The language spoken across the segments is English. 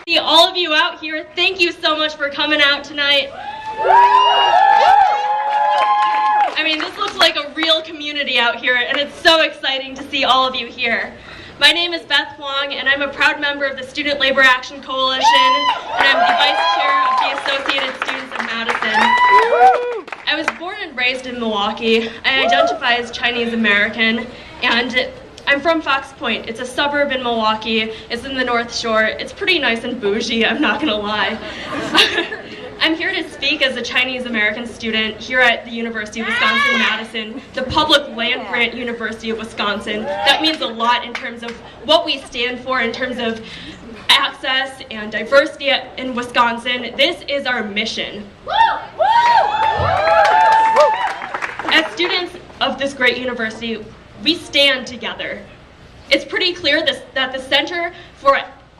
See all of you out here, thank you so much for coming out tonight. I mean, this looks like a real community out here, and it's so exciting to see all of you here. My name is Beth Huang, and I'm a proud member of the Student Labor Action Coalition, and I'm the Vice Chair of the Associated Students of Madison. I was born and raised in Milwaukee. I identify as Chinese American, and I'm from Fox Point. It's a suburb in Milwaukee. It's in the North Shore. It's pretty nice and bougie, I'm not gonna lie. I'm here to speak as a Chinese American student here at the University of Wisconsin Madison, the public land grant University of Wisconsin. That means a lot in terms of what we stand for, in terms of access and diversity in Wisconsin. This is our mission. As students of this great university, we stand together. It's pretty clear that the Center for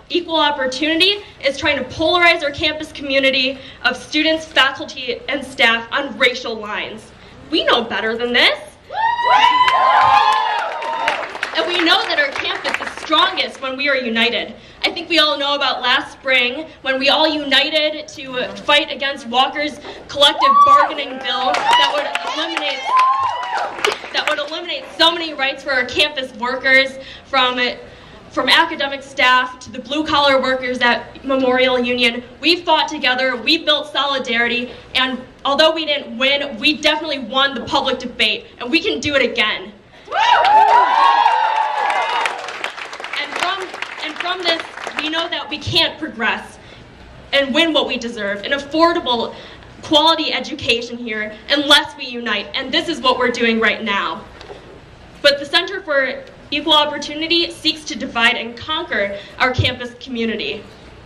Equal Opportunity is trying to polarize our campus community of students, faculty, and staff on racial lines. We know better than this. And we know that our campus is strongest when we are united. I think we all know about last spring when we all united to fight against Walker's collective bargaining bill that would eliminate so many rights for our campus workers, from academic staff to the blue-collar workers at Memorial Union. We fought together, we built solidarity, and although we didn't win, we definitely won the public debate, and we can do it again. And from this, we know that we can't progress and win what we deserve, an affordable, quality education here, unless we unite, and this is what we're doing right now. But the Center for Equal Opportunity seeks to divide and conquer our campus community.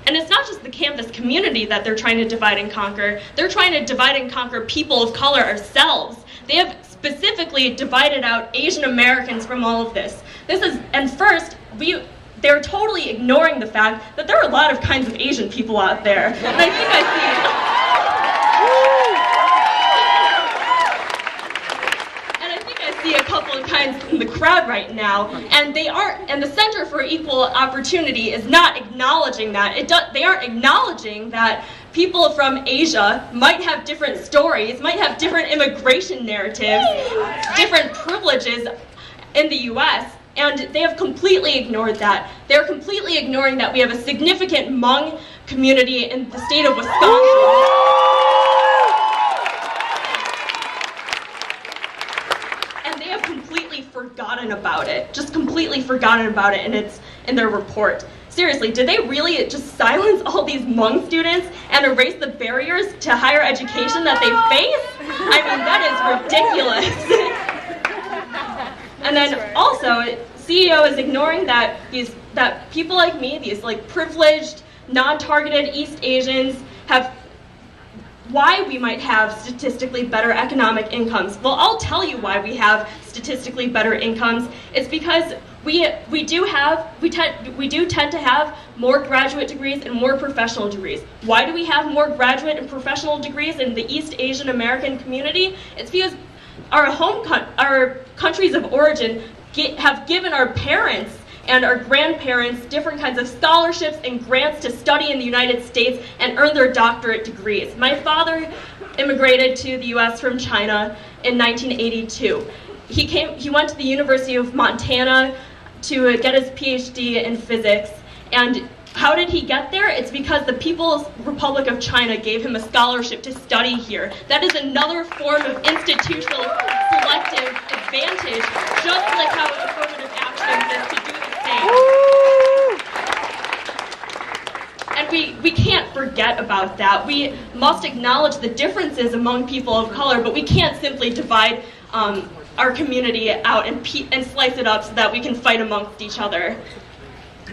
And it's not just the campus community that they're trying to divide and conquer. They're trying to divide and conquer people of color ourselves. They have specifically divided out Asian Americans from all of this. And first, they're totally ignoring the fact that there are a lot of kinds of Asian people out there. And I think I see a couple of kinds in the crowd right now, and the Center for Equal Opportunity is not acknowledging that. They aren't acknowledging that people from Asia might have different stories, might have different immigration narratives, different privileges in the US, and they have completely ignored that. They're completely ignoring that we have a significant Hmong community in the state of Wisconsin. Forgotten about it, just completely forgotten about it, and it's in their report. Seriously, did they really just silence all these Hmong students and erase the barriers to higher education that they face? I mean, that is ridiculous. And then also, CEO is ignoring that people like me, these like privileged, non-targeted East Asians, why we might have statistically better economic incomes. Well, I'll tell you why we have statistically better incomes. It's because we do tend to have more graduate degrees and more professional degrees. Why do we have more graduate and professional degrees in the East Asian American community? It's because our countries of origin have given our parents and our grandparents different kinds of scholarships and grants to study in the United States and earn their doctorate degrees. My father immigrated to the US from China in 1982. He went to the University of Montana to get his PhD in physics. And how did he get there? It's because the People's Republic of China gave him a scholarship to study here. That is another form of institutional selective advantage, just like how affirmative action exists to do the same. And we can't forget about that. We must acknowledge the differences among people of color, but we can't simply divide our community out and slice it up so that we can fight amongst each other.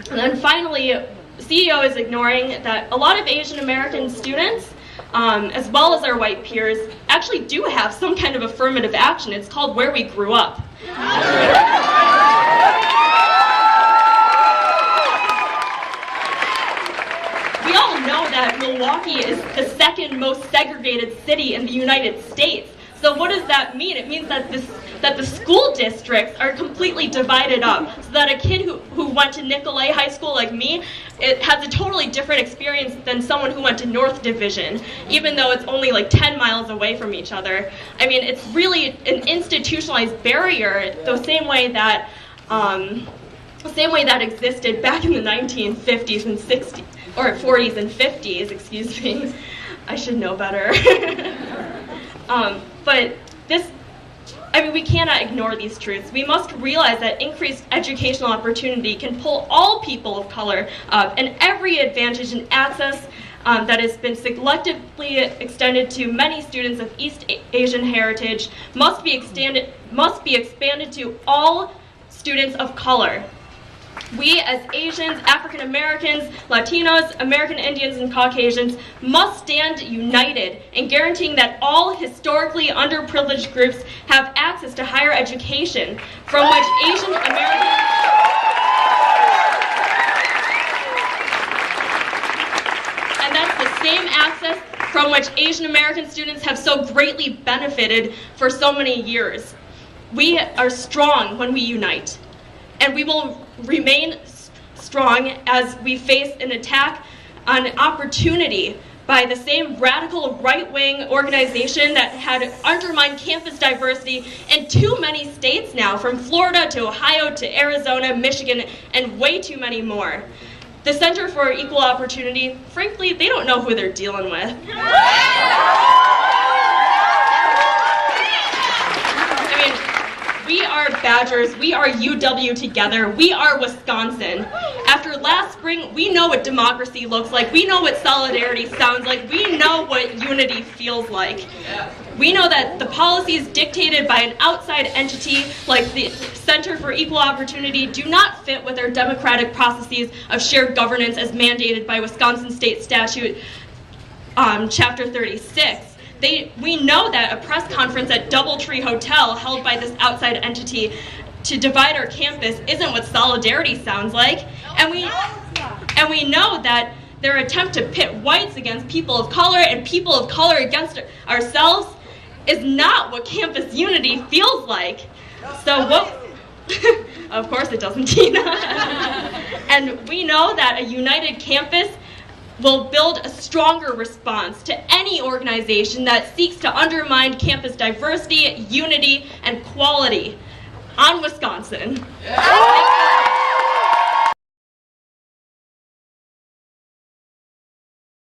And then finally, CEO is ignoring that a lot of Asian American students, as well as our white peers, actually do have some kind of affirmative action. It's called Where We Grew Up. We all know that Milwaukee is the second most segregated city in the United States. So what does that mean? It means that that the school districts are completely divided up, so that a kid who went to Nicolay High School like me, it has a totally different experience than someone who went to North Division, even though it's only like 10 miles away from each other. I mean, it's really an institutionalized barrier, the same way that existed back in the 1950s and 60s, or 40s and 50s, excuse me. I should know better. But we cannot ignore these truths. We must realize that increased educational opportunity can pull all people of color up, and every advantage and access that has been selectively extended to many students of East Asian heritage must be expanded to all students of color. We as Asians, African Americans, Latinos, American Indians, and Caucasians must stand united in guaranteeing that all historically underprivileged groups have access to higher education, from which Asian Americans and that's the same access from which Asian American students have so greatly benefited for so many years. We are strong when we unite, and we will remain strong as we face an attack on opportunity by the same radical right-wing organization that had undermined campus diversity in too many states now, from Florida to Ohio to Arizona, Michigan, and way too many more. The Center for Equal Opportunity, frankly, they don't know who they're dealing with. We are Badgers, we are UW together, we are Wisconsin. After last spring, we know what democracy looks like, we know what solidarity sounds like, we know what unity feels like. We know that the policies dictated by an outside entity like the Center for Equal Opportunity do not fit with our democratic processes of shared governance as mandated by Wisconsin State Statute Chapter 36. We know that a press conference at Doubletree Hotel held by this outside entity to divide our campus isn't what solidarity sounds like. And we know that their attempt to pit whites against people of color and people of color against ourselves is not what campus unity feels like. So what? Of course it doesn't, Tina. And we know that a united campus will build a stronger response to any organization that seeks to undermine campus diversity, unity, and quality on Wisconsin. Yeah.